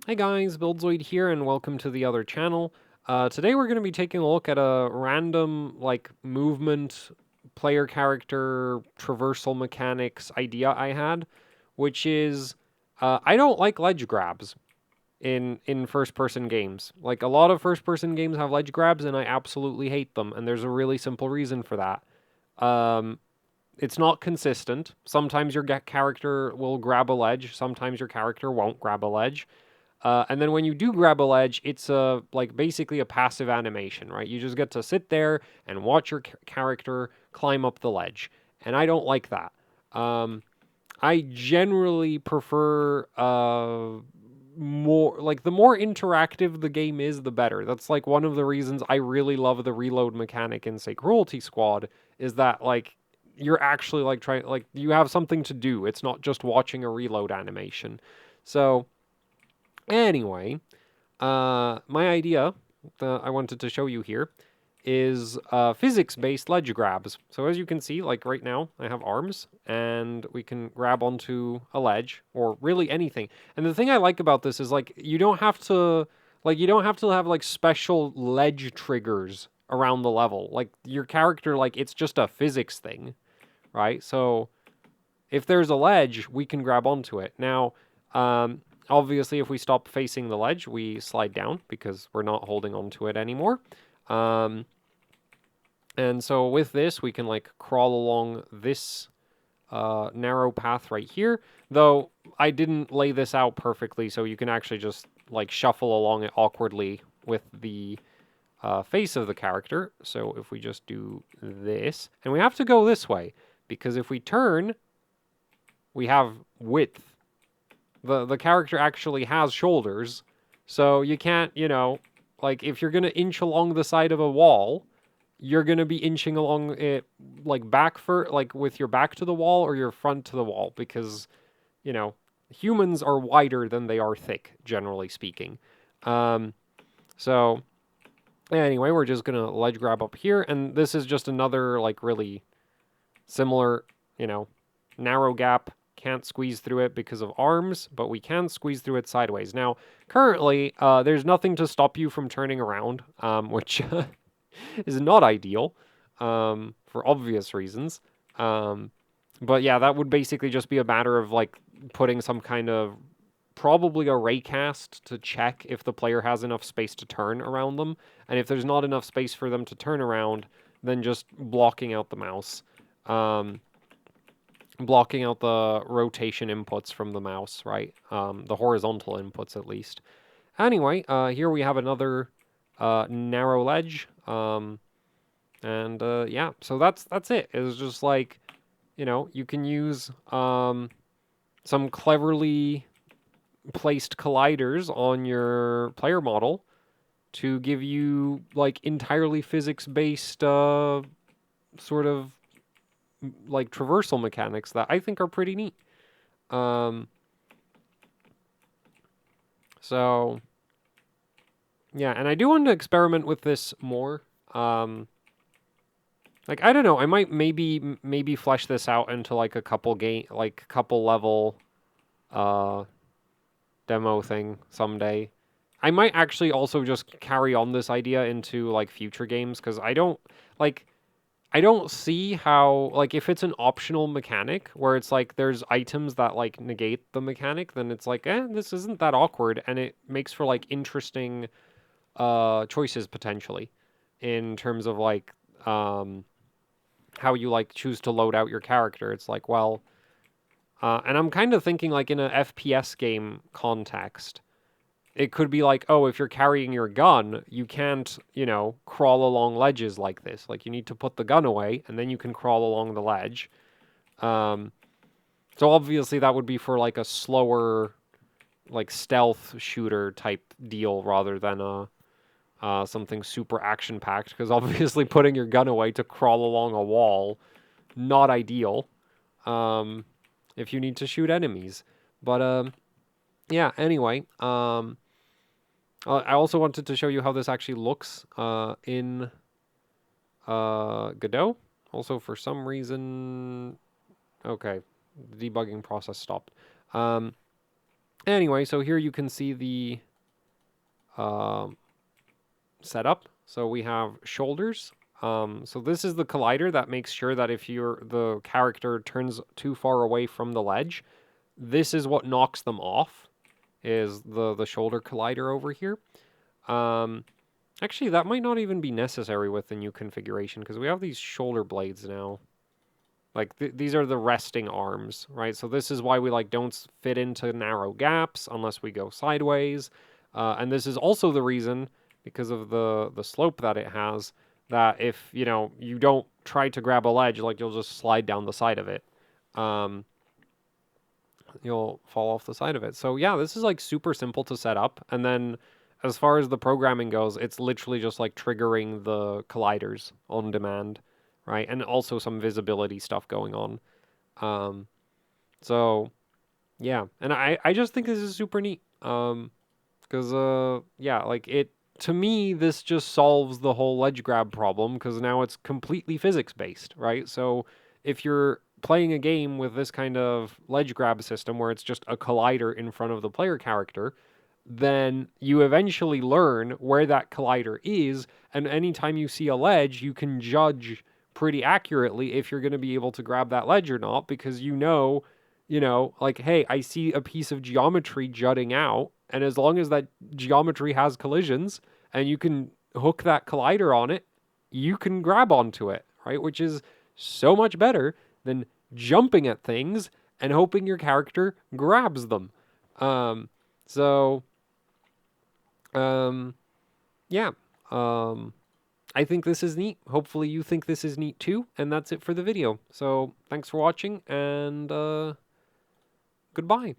Hey guys, Buildzoid here, and welcome to the other channel. Today we're going to be taking a look at a random, movement, player character, traversal mechanics idea I had, which is, I don't like ledge grabs in first-person games. Like, a lot of first-person games have ledge grabs, and I absolutely hate them, and there's a really simple reason for that. It's not consistent. Sometimes your character will grab a ledge, sometimes your character won't grab a ledge. And then when you do grab a ledge, it's basically a passive animation, right? You just get to sit there and watch your character climb up the ledge, and I don't like that. I generally prefer more the more interactive the game is, the better. That's like one of the reasons I really love the reload mechanic in, say, Cruelty Squad, is that you're actually trying, you have something to do. It's not just watching a reload animation. So anyway, my idea that I wanted to show you here is physics-based ledge grabs. So as you can see, like right now, I have arms, and we can grab onto a ledge, or really anything. And the thing I like about this is you don't have to have special ledge triggers around the level. Like your character, it's just a physics thing, right? So if there's a ledge, we can grab onto it. Now, obviously, if we stop facing the ledge, we slide down because we're not holding onto it anymore. And so with this, we can crawl along this narrow path right here. Though I didn't lay this out perfectly, so you can actually just shuffle along it awkwardly with the face of the character. So if we just do this, and we have to go this way, because if we turn, we have width. The character actually has shoulders, so you can't, if you're gonna inch along the side of a wall, you're gonna be inching along it with your back to the wall or your front to the wall, because you know humans are wider than they are thick, generally speaking. So anyway, we're just gonna ledge grab up here, and this is just another really similar, narrow gap. Can't squeeze through it because of arms, but we can squeeze through it sideways. Now, currently, there's nothing to stop you from turning around, which is not ideal for obvious reasons. But yeah, that would basically just be a matter of putting some kind of probably a raycast to check if the player has enough space to turn around them. And if there's not enough space for them to turn around, then just blocking out the mouse. Blocking out the rotation inputs from the mouse, right? The horizontal inputs, at least. Anyway, here we have another narrow ledge. Yeah, so that's it. It's just you can use some cleverly placed colliders on your player model to give you entirely physics-based sort of traversal mechanics that I think are pretty neat. So yeah, and I do want to experiment with this more. I don't know, I might maybe flesh this out into a couple level demo thing someday. I might actually also just carry on this idea into future games, because I don't see how, if it's an optional mechanic where it's there's items that negate the mechanic, then it's this isn't that awkward, and it makes for interesting choices potentially in terms of how you choose to load out your character. It's well, and I'm kind of thinking in an FPS game context, it could be oh, if you're carrying your gun, you can't, crawl along ledges like this. You need to put the gun away, and then you can crawl along the ledge. So obviously that would be for a slower, stealth shooter type deal rather than something super action packed. Because obviously putting your gun away to crawl along a wall, not ideal. If you need to shoot enemies, but yeah. Anyway, I also wanted to show you how this actually looks in Godot. Also, for some reason, okay, the debugging process stopped. Anyway, so here you can see the setup. So we have shoulders. So this is the collider that makes sure that if the character turns too far away from the ledge, this is what knocks them off, is the shoulder collider over here. Actually, that might not even be necessary with the new configuration because we have these shoulder blades now. Like these are the resting arms, right? So this is why we like don't fit into narrow gaps unless we go sideways. And this is also the reason, because of the slope that it has, that if, you know, you don't try to grab a ledge, like you'll just slide down the side of it. You'll fall off the side of it. So yeah, this is like super simple to set up. And then as far as the programming goes, it's literally just like triggering the colliders on demand, right? And also some visibility stuff going on. So yeah, and I just think this is super neat. Because yeah, like to me, this just solves the whole ledge grab problem because now it's completely physics based, right? So if you're playing a game with this kind of ledge grab system where it's just a collider in front of the player character, then you eventually learn where that collider is, and anytime you see a ledge, you can judge pretty accurately if you're going to be able to grab that ledge or not, because like, hey, I see a piece of geometry jutting out, and as long as that geometry has collisions and you can hook that collider on it, you can grab onto it, right? Which is so much better than jumping at things and hoping your character grabs them. So yeah. I think this is neat. Hopefully you think this is neat too. And that's it for the video. So thanks for watching, and goodbye.